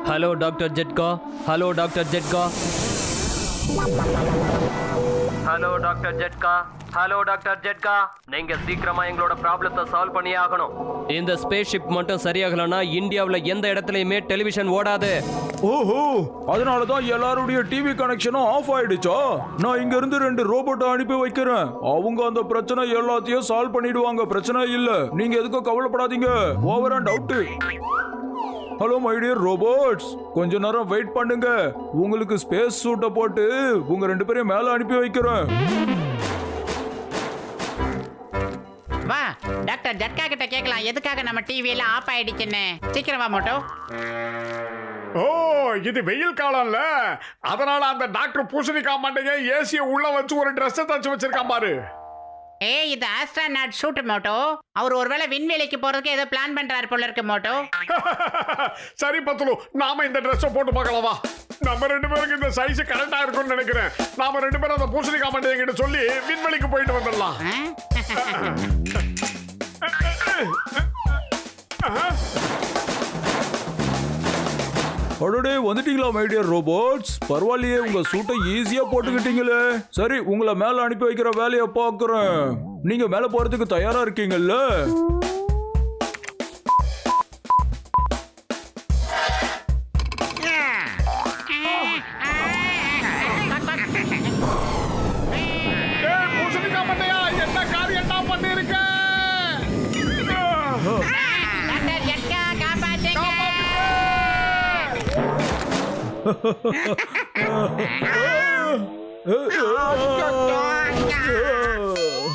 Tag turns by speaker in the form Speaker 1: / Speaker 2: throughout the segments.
Speaker 1: Hello doctor Jhatka. Hello doctor Jhatka. Hello doctor Jhatka. Hello doctor Jhatka. நீங்க சீக்கிரமா எங்களோட ப்ராப்ளத்தை சால்வ் பண்ணி ஆகணும். இந்த ஸ்பேஸ் ஷிப் மட்டும் சரியாகலனா இந்தியாவில் எந்த இடத்துலயுமே டெலிவிஷன் ஓடாது.
Speaker 2: ஓஹோ, அதனாலதான் எல்லாருடைய டிவி கனெக்ஷனும் ஆஃப் ஆயிடுச்சா? நான் இங்க இருந்து 2 ரோபோட்டை அனுப்பி வைக்கிறேன். அவங்க அந்த பிரச்சனை எல்லாத்தையும் சால்வ் பண்ணிடுவாங்க. பிரச்சனை இல்ல, நீங்க எதுக்கும் கவலைப்படாதீங்க. Over and out. Hello my dear robots, கொஞ்ச நேரம் வெயிட் பண்ணுங்க. உங்களுக்கு ஸ்பேஸ் சூட்டை போட்டு உங்க 2 பேரையும் மேல அனுப்பி வைக்கிறேன்.
Speaker 3: வா, டாக்டர் ஜட்கா கிட்ட கேட்கலாம் எதுக்காக நம்ம டிவி எல்லாம் ஆஃப் ஆயிடுச்சுன்னு. சீக்கிரம் வா மோட்டோ.
Speaker 4: ஓ, இது வெயில் காலம்ல, அதனால அந்த டாக்டர் பூசணிக்காய் மாட்டேங்க ஏசியை உள்ள வச்சு ஒரு ட்ரெஸ் தச்சு வச்சிருக்கான் பாரு.
Speaker 3: ஏய், இது ஆஸ்ட்ரோநாட் ஷூட் மோட்டோ. அவர் ஒருவேளை விண்வெளிக்கு போறதுக்கு ஏதோ பிளான் பண்றாரு போல இருக்கு மோட்டோ.
Speaker 4: சரி பத்துலு, நாம இந்த ட்ரெஸ்ஸை போட்டு பார்க்கலாமா? நம்ம 2 பேருக்கு இந்த சைஸ் கரெக்டா இருக்கும்னு நினைக்கிறேன். நாம 2 பேரும் அந்த பூசணிக்காய் மாட்டேங்க கிட்ட சொல்லி விண்வெளிக்கு போயிட்டு வந்துடலாம்.
Speaker 2: அடடே, வந்துட்டீங்களா மை டியர் ரோபோட்ஸ்? பரவாயில்லையே, உங்க சூட்டை ஈஸியா போட்டுக்கிட்டீங்களே. சரி, உங்களை மேல அனுப்பி வைக்கிற வேலையை பார்க்கறேன். நீங்க மேல போறதுக்கு தயாரா இருக்கீங்கல்ல?
Speaker 4: பூசணிக்காய் மாட்டையா, என்ன காரியம் தான் பண்ணிருக்க?
Speaker 3: டாக்டர் ஜட்கா, காப்பாத்துங்க.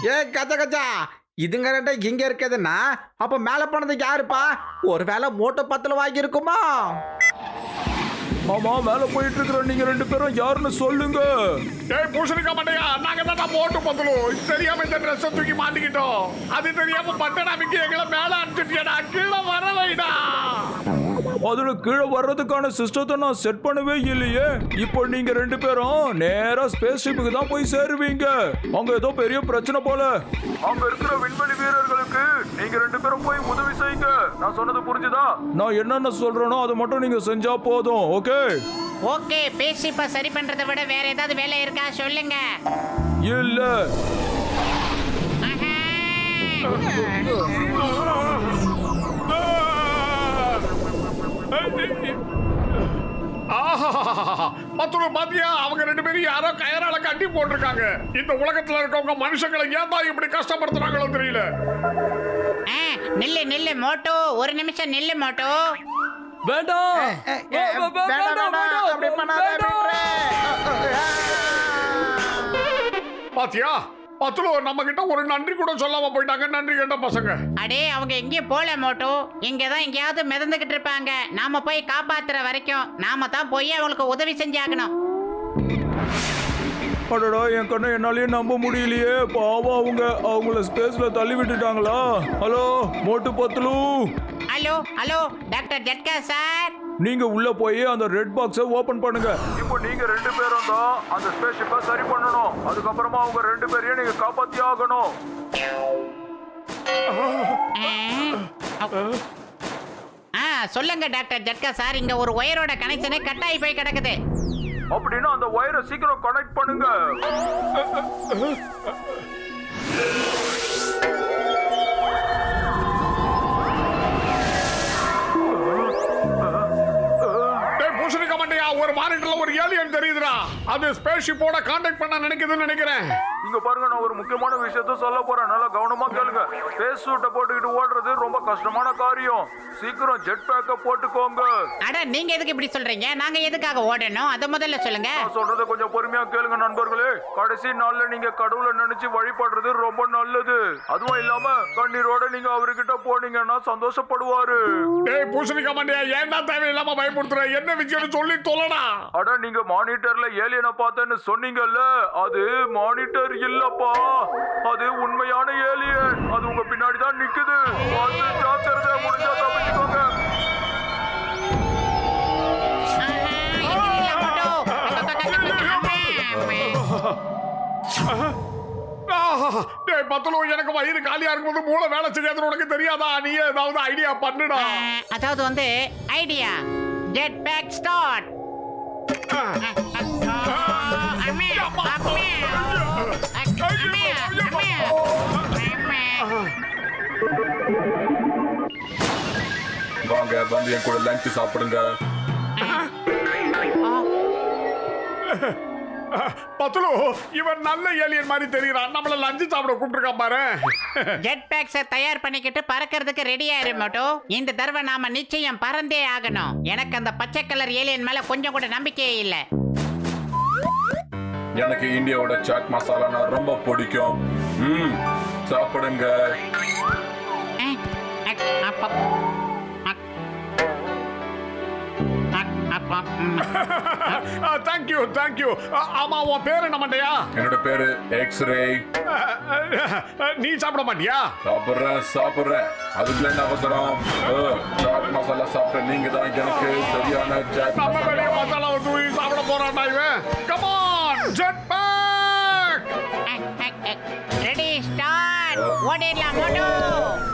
Speaker 5: ஏ கச்சா கச்சா, இதுங்க 2 இங்க இருக்குதுன்னா அப்ப மேல போனது யாருப்பா? ஒருவேளை மோட்டோ 10 வாங்கி இருக்குமா?
Speaker 2: ஆமா, மேல போயிட்டு இருக்கிற நீங்க 2 பேரும் யாருன்னு சொல்லுங்க.
Speaker 4: ஏய் பூசணிக்காய் மாட்டையா, நாங்க தான் போட்டு பத்துலு தெரியாம இந்த ட்ரெஸ் தூக்கி மாட்டிக்கிட்டோம். அது தெரியாம பட்டனா விக்கி எங்களை மேல அனுப்பிச்சிட்டியடா. கீழே வர வைடா.
Speaker 2: அதுல கீழே வர்றதுக்கான சிஸ்டத்தை நான் செட் பண்ணவே இல்லையே. இப்போ நீங்க 2 பேரும் நேரா ஸ்பேஸ் ஷிப்புக்கு தான் போய் சேருவீங்க. அங்க ஏதோ பெரிய பிரச்சனை போல. அங்க இருக்கிற விண்வெளி வீரர்களுக்கு நீங்க 2 பேரும் போய் உதவி செய்யுங்க. நான் சொன்னது புரிஞ்சுதா? நான் என்னென்ன சொல்றேனோ அதை மட்டும் நீங்க செஞ்சா போதும். ஓகே
Speaker 3: ஓகே, பேசிப்பா. சரி பண்றதை விட வேற ஏதாவது வேலை இருக்கா சொல்லுங்க.
Speaker 2: இல்ல.
Speaker 4: பத்துலு பாத்தியா, அவங்க 2 பேரும் யாரோ கயரால கட்டி போட்டிருக்காங்க. இந்த உலகத்துல இருக்கவங்க மனுஷங்களை ஏன் தான் இப்படி கஷ்டப்படுத்துறாங்களோ தெரியல.
Speaker 3: நில்லு நில்லு மோட்டோ, ஒரு நிமிஷம் நில்லு மோட்டோ.
Speaker 1: வேண்டாம்.
Speaker 5: அப்படி பண்ணாத.
Speaker 4: பாத்தியா பத்துலு, நம்ம கிட்ட ஒரு நன்றி கூட சொல்லாம போயிட்டாங்க. நன்றி கேட்ட பசங்க.
Speaker 3: அடே, அவங்க எங்கேயும் போல மோட்டோ. இங்கதான் எங்கேயாவது மிதந்துகிட்டு இருப்பாங்க. நாம போய் காப்பாத்துற வரைக்கும் நாம தான் போய் அவங்களுக்கு உதவி செஞ்சாகணும்.
Speaker 2: அடடா, என் கண்ணை என்னாலேயே நம்ப முடியலையே. பாவம், அவங்கள ஸ்பேஸ்ல தள்ளி விட்டுட்டாங்களா? Hello Motu Patlu.
Speaker 3: Hello hello doctor Jhatka sir.
Speaker 2: நீங்க உள்ள போய் அந்த ரெட் பாக்ஸை ஓபன் பண்ணுங்க. இப்போ நீங்க 2 பேரும் தான் அந்த ஸ்பேஸ் ஷிப்பை சரி பண்ணணும். அதுக்கப்புறமா அவங்க 2 பேரையும் நீங்க காப்பாத்தி ஆகணும்.
Speaker 3: சொல்லுங்க டாக்டர் ஜட்கா சார். இங்க ஒரு ஒயரோட கனெக்ஷனே கட் ஆகி போய் கிடக்குது.
Speaker 2: அப்படின்னா அந்த ஒயரை சீக்கிரம் கனெக்ட் பண்ணுங்க.
Speaker 4: ஒரு மானிட்டர்ல ஒரு ஏலியன் தெரியுதுடா. அது ஸ்பேஸ் ஷிப்போட கான்டாக்ட் பண்ண நினைக்குதுன்னு நினைக்கிறேன்.
Speaker 2: இங்க பாருங்க, நான் ஒரு முக்கியமான விஷயத்த சொல்ல போறேன், நல்லா கவனமா கேளுங்க. ஸ்பேஸ் சூட்டை போட்டுக்கிட்டு ஓடுறது ரொம்ப கஷ்டமான காரியம். சீக்கிரம் ஜெட் பேக்க போட்டுக்கோங்க.
Speaker 3: அட நீங்க எதுக்கு இப்படி சொல்றீங்க? நாங்க எதுக்காக ஓடணும் அதை முதல்ல சொல்லுங்க.
Speaker 2: நான் சொல்றத கொஞ்சம் பொறுமையா கேளுங்க நண்பர்களே. கடைசி நாள்ல நீங்க கடவுளை நினைச்சு வழிபடுறது ரொம்ப நல்லது. அதுவும் இல்லாம கண்ணீரோட நீங்க அவர்கிட்ட போனீங்கன்னா சந்தோஷப்படுவாரு.
Speaker 4: டேய் பூசணிக்காய் மண்டையா, ஏன்டா தேவையில்லாம பயப்படுத்துற? என்ன விஷயம்னு சொல்லி தொலைடா.
Speaker 2: அட நீங்க மானிட்டர்ல ஏலியனை பார்த்தேன்னு சொன்னீங்கல்ல, அது மானிட்டர் இல்லப்பா, அது உண்மையான ஏலியன். அது உங்க பின்னாடி தான் நிக்குது. பார்த்து ஜாக்கிரதை, முடிஞ்சா தப்பிச்சுக்கோங்க.
Speaker 4: டேய் பத்தலோ, எனக்கு வயிறு காலியா இருக்கும்போது மூளை வேலை செய்யாதுன்னு உனக்கு தெரியாதா? நீ ஏதாவது ஐடியா பண்ணுடா.
Speaker 3: அதாவது வந்து ஐடியா ஜெட் பேக் ஸ்டார்ட்.
Speaker 6: வாங்க வந்து என் கூட லஞ்ச் சாப்பிடுங்க.
Speaker 4: பத்தலோ, இவன் நல்ல ஏலியன் மாதிரி தெரியறான். நம்மள லஞ்ச் சாப்பிட கூப்பிட்டுருக்கான் பாரு.
Speaker 3: ஜெட் பேக்ஸை தயார் பண்ணிக்கிட்டு பறக்கிறதுக்கு ரெடியா இரு மோட்டோ. இந்த தடவை நாம நிச்சயம் பறந்தே ஆகணும். எனக்கு அந்த பச்சை கலர் ஏலியன் மேல கொஞ்சம் கூட நம்பிக்கையே இல்லை.
Speaker 6: எனக்கு இந்தியாவோட சாட் மசாலானா ரொம்ப பிடிக்கும். சாப்பிடுங்க.
Speaker 4: Thank you thank you. ஆமா, உன் பேரு என்ன மண்டையா?
Speaker 6: என்னோட பேரு எக்ஸ்ரே.
Speaker 4: நீ சாப்பிட மாட்டியா?
Speaker 6: சாப்பிடுறேன். அதுக்குள்ள என்ன அவசரம்? சாட் மசாலா சாப்பிட்ட நீங்க தான் எனக்கு சரியான சாட்
Speaker 4: நம்ம வெளிய மசாலா தூவி சாப்பிட போறான்டா இவன். Come on jet pack.
Speaker 3: Ready start. ஓடிடலாம் மோட்டோ.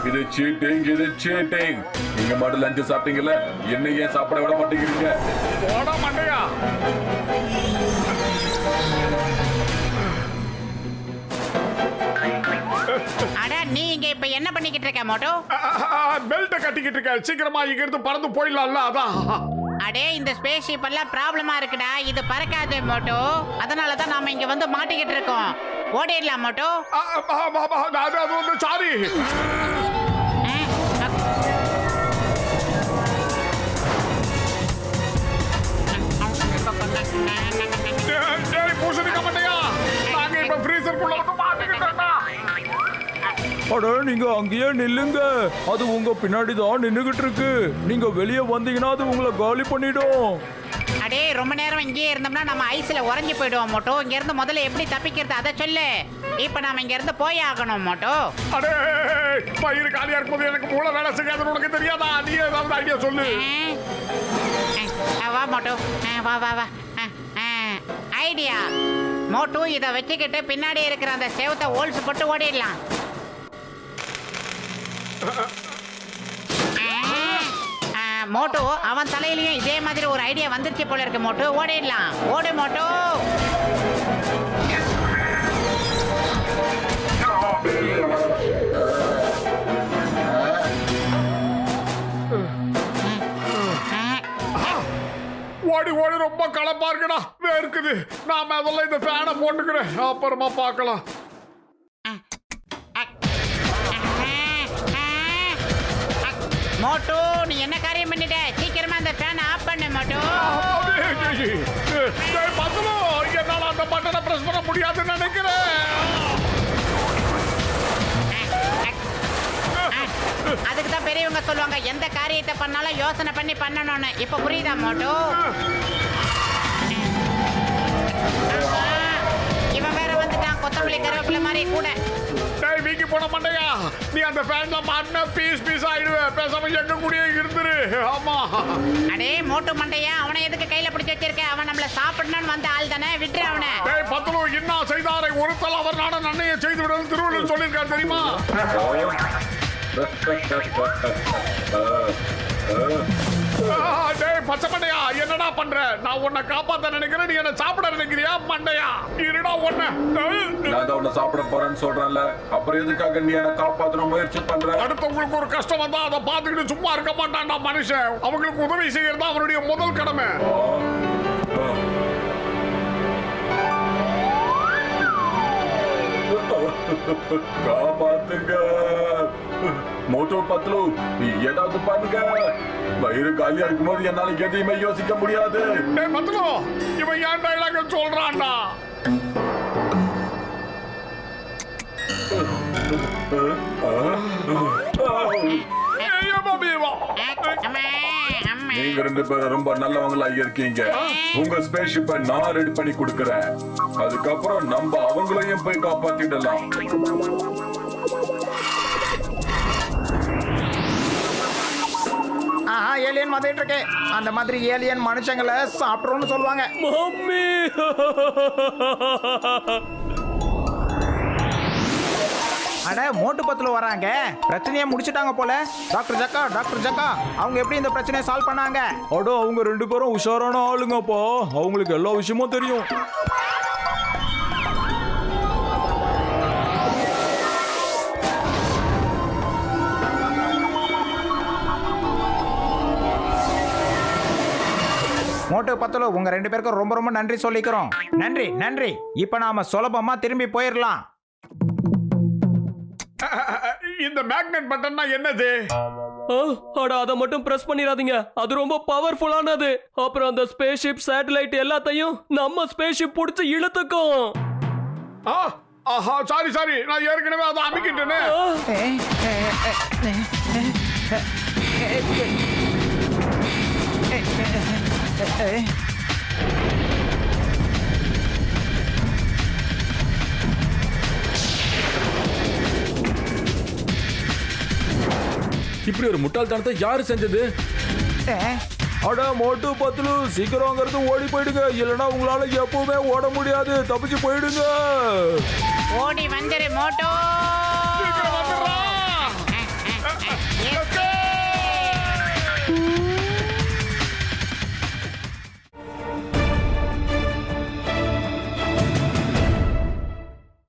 Speaker 6: இது சீட்டிங். நீங்க மட்டும் லஞ்ச் சாப்பிட்டீங்கல்ல, என்ன ஏன் சாப்பிட விட மாட்டேங்கிறீங்க?
Speaker 4: போடா மண்டையா.
Speaker 3: அட நீ இங்க இப்ப என்ன பண்ணிக்கிட்டு இருக்க மோட்டோ?
Speaker 4: பெல்ட்ட கட்டிக்கிட்டு இருக்க. சீக்கிரமா இங்க இருந்து பறந்து போயிடலாம்ல, அதான்.
Speaker 3: அடே இந்த ஸ்பேஸ் ஷிப் எல்லாம் ப்ராப்ளமா இருக்குடா. இது பறக்காது மோட்டோ. அதனால தான் நாம இங்க வந்து மாட்டிக்கிட்டு இருக்கோம். ஓடிடலாம் மோட்டோ.
Speaker 4: அது வந்து சாரி. பூசணிக்காய் மண்டையா, நாங்க இப்ப ஃப்ரீசருக்குள்ள வந்து மாட்டிக்கிட்டோம்டா.
Speaker 2: அட நீங்க அங்கேயே நில்லுங்க, அது உங்க பின்னாடி தான் நின்னுகிட்டு இருக்கு. நீங்க வெளியே வந்தீங்கன்னா அது உங்களை காலி பண்ணிடும்.
Speaker 3: அடே ரொம்ப நேரம் இங்கேயே இருந்தோம்னா நம்ம ஐஸ்ல உறைஞ்சு போயிடுவோம் மோட்டோ. இங்க இருந்து முதல்ல எப்படி தப்பிக்கிறது அதை சொல்லு. இப்ப நாம இங்க இருந்து போய் ஆகணும் மோட்டோ.
Speaker 4: அடே வயிறு காலியா இருக்கும்போது எனக்கு மூளை வேலை செய்யாதுன்னு உனக்கு தெரியாதா? நீ ஏதாவது ஐடியா சொல்லு.
Speaker 3: வா மோட்டோ, வா வா வா. ஐடியா மோட்டோ, இதை வச்சுக்கிட்டு பின்னாடி இருக்கிற அந்த சேவத்தை ஹோல்ஸ் போட்டு ஓடிடலாம். மோட்டோ, அவன் தலையிலயும் இதே மாதிரி ஒரு ஐடியா வந்துருச்சு போல இருக்கு மோட்டோ. ஓடிடலாம். ஓடு மோட்டோ.
Speaker 4: ஓடி ஓடி ரொம்ப களைப்பா இருக்குடா, வேர்க்குது. நாம அதெல்லாம் இந்த ஃபேனை போட்டுக்கிறேன், அப்புறமா பார்க்கலாம்.
Speaker 3: மோட்டோ, நீ என்ன காரியம் பண்ணிட்ட? சீக்கிரமா அந்த ஃபேனை ஆஃப் பண்ணு மோட்டோ.
Speaker 4: பத்தலோ, என்னால அந்த பட்டனை பிரஸ் பண்ண முடியாதுன்னு நினைக்கிறேன்.
Speaker 3: அதுக்கு தான் பெரியவங்க சொல்லுவாங்க, எந்த காரியத்தை பண்ணாலும் யோசனை பண்ணி பண்ணணும்னு. இப்ப புரியுதா மோட்டோ? இவன் வேற வந்துட்டான், கொத்தமல்லி கருவேப்பிலை மாதிரி கூட.
Speaker 4: டேய் வீக்கி போன மண்டையா, நீ அந்த ஃபேன்ல மாட்டினா பீஸ் ஆயிடுவே. பேசாம எங்க கூடயே இருந்துரு. ஆமா.
Speaker 3: அடே மோட்டு மண்டையா, அவனை எதுக்கு கையில பிடிச்சு வச்சிருக்க? அவன் நம்மள சாப்பிடணும்னு வந்த ஆள் தானே, விட்டுரு அவனை.
Speaker 4: டேய் பத்தலோ, என்ன செய்தாரை ஒருத்தல் அவர் நானும் நன்மையை செய்து விடணும் திருவள்ளுவர் சொல்லியிருக்காரு தெரியுமா? டேய் பச்சை மண்டையா, என்னடா பண்ற? நான் உன்னை காப்பாத்த நினைக்கிறேன், நீ என்ன சாப்பிட நினைக்கிறியா? மண்டையா இருடா உன்னை.
Speaker 6: நான் உன்னை சாப்பிட போறேன்னு சொல்றேன்ல, அப்புறம் எதுக்காக நீ என்ன காப்பாற்ற முயற்சி பண்ற?
Speaker 4: அடுத்தவங்களுக்கு ஒரு கஷ்டம் வந்தா அதை பார்த்துக்கிட்டு சும்மா இருக்க மாட்டான்டா மனுஷன். அவங்களுக்கு உதவி செய்யறது அவனுடைய முதல் கடமை.
Speaker 6: காப்பாத்துங்க மோட்டோ பத்லு ஏதாவது பண்ணுங்க வயிறு காலியா இருக்கும்போது என்னால எதையுமே யோசிக்க முடியாது
Speaker 4: டேய் பத்லு இவன் ஏன் டைலாக சொல்றான்டா ஏய் பாபி வா
Speaker 3: அம்மா அம்மா
Speaker 6: நீங்க ரெண்டு பேரும் ரொம்ப நல்லவங்களா இருக்கீங்க உங்க ஸ்பேஸ்ஷிப்பை நான் ரெடி பண்ணி கொடுக்கறேன் அதுக்கப்புறம் நம்ம அவங்களையும் போய் காப்பாத்திடலாம்
Speaker 5: ஆஹா ஏலியன் வந்துட்டு இருக்கு அந்த மாதிரி ஏலியன் மனுஷங்களை சாப்பிட்றோம்னு சொல்லுவாங்க
Speaker 1: மம்மி
Speaker 5: அட மோட்டு பத்துல வராங்க பிரச்சனையை முடிச்சிட்டாங்க போல டாக்டர் ஜக்கா அவங்க எப்படி இந்த பிரச்சனையை சால்வ் பண்ணாங்க
Speaker 2: அட அவங்க ரெண்டு பேரும் உஷாரான ஆளுங்கப்பா அவங்களுக்கு எல்லா விஷயமும் தெரியும்
Speaker 5: மோட்டு பத்துல உங்க ரெண்டு பேருக்கும் ரொம்ப ரொம்ப நன்றி சொல்லிக்கிறோம் நன்றி இப்ப நாம சுலபமா திரும்பி போயிடலாம்
Speaker 4: இந்த மேக்னெட் பட்டன்னா என்னது
Speaker 1: அட அதை மட்டும் பிரஸ் பண்ணிடாதீங்க அது ரொம்ப பவர்ஃபுல்லானது அப்புறம் அந்த ஸ்பேஸ்ஷிப் சேட்டலைட் எல்லாத்தையும் நம்ம ஸ்பேஸ்ஷிப் புடிச்சு இழுத்துக்கும்
Speaker 4: ஆஹா சாரி நான் ஏற்கனவே அதை அமைக்கிட்டேனே
Speaker 2: இப்படி ஒரு முட்டாள்தனத்தை யாரு செஞ்சது அட மோட்டு பத்லு சீக்கிரம் அங்கிருந்து ஓடி போயிடுங்க இல்லைன்னா உங்களால எப்பவுமே ஓட முடியாது தப்பிச்சு போயிடுங்க
Speaker 3: ஓடி வந்துரு மோட்டோ
Speaker 4: சீக்கிரம் வந்துடுறா